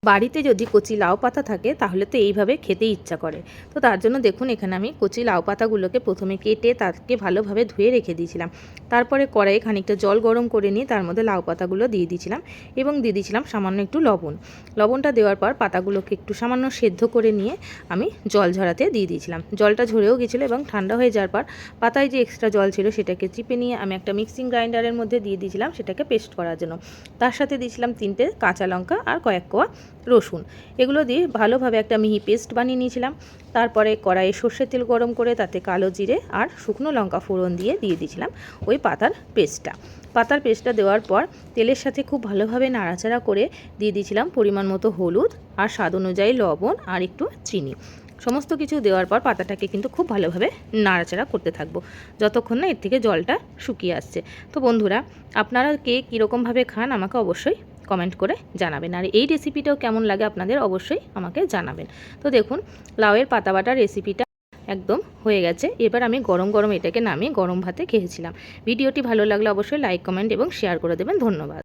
বাড়িতে যদি কচি লাউ পাতা থাকে তাহলে তো এইভাবে খেতে ইচ্ছা করে। তো তার জন্য দেখুন এখানে আমি কচি লাউ পাতাগুলোকে প্রথমে কেটে তাকে ভালোভাবে ধুয়ে রেখে দিয়েছিলাম। তারপরে কড়াইয়ে খানিকটা জল গরম করে নিয়ে তার মধ্যে লাউ পাতাগুলো দিয়ে দিয়েছিলাম এবং দিয়ে দিয়েছিলাম সামান্য একটু লবণ। লবণটা দেওয়ার পর পাতাগুলোকে একটু সামান্য সেদ্ধ করে নিয়ে আমি জল ঝরাতে দিয়ে দিয়েছিলাম। জলটা ঝরেও গেছিলো এবং ঠান্ডা হয়ে যাওয়ার পর পাতায় যে এক্সট্রা জল ছিল সেটাকে চিপে নিয়ে আমি একটা মিক্সিং গ্রাইন্ডারের মধ্যে দিয়ে দিয়েছিলাম সেটাকে পেস্ট করার জন্য। তার সাথে দিয়েছিলাম 3টে কাঁচা লঙ্কা আর কয়েক কোয়া রসুন। এগুলো দিয়ে ভালোভাবে একটা মিহি পেস্ট বানিয়ে নিয়েছিলাম। তারপরে কড়াইয়ে সর্ষের তেল গরম করে তাতে কালো জিরে আর শুকনো লঙ্কা ফোড়ন দিয়ে দিয়েছিলাম ওই পাতার পেস্টটা দেওয়ার পর তেলের সাথে খুব ভালোভাবে নাড়াচাড়া করে দিয়ে দিয়েছিলাম পরিমাণ মতো হলুদ আর স্বাদ অনুযায়ী লবণ আর একটু চিনি। সমস্ত কিছু দেওয়ার পর পাতাটাকে কিন্তু খুব ভালোভাবে নাড়াচাড়া করতে থাকবো যতক্ষণ না এর থেকে জলটা শুকিয়ে আসছে। তো বন্ধুরা, আপনারা কে কীরকমভাবে খান আমাকে অবশ্যই কমেন্ট করে জানাবেন, আর এই রেসিপিটাও কেমন লাগে আপনাদের অবশ্যই আমাকে জানাবেন। তো দেখুন লাউয়ের পাতা বাটার রেসিপিটা একদম হয়ে গেছে। এবার আমি গরম গরম এটাকে নামিয়ে গরম ভাতে খেয়েছিলাম। ভিডিওটি ভালো লাগলে অবশ্যই লাইক, কমেন্ট এবং শেয়ার করে দেবেন। ধন্যবাদ।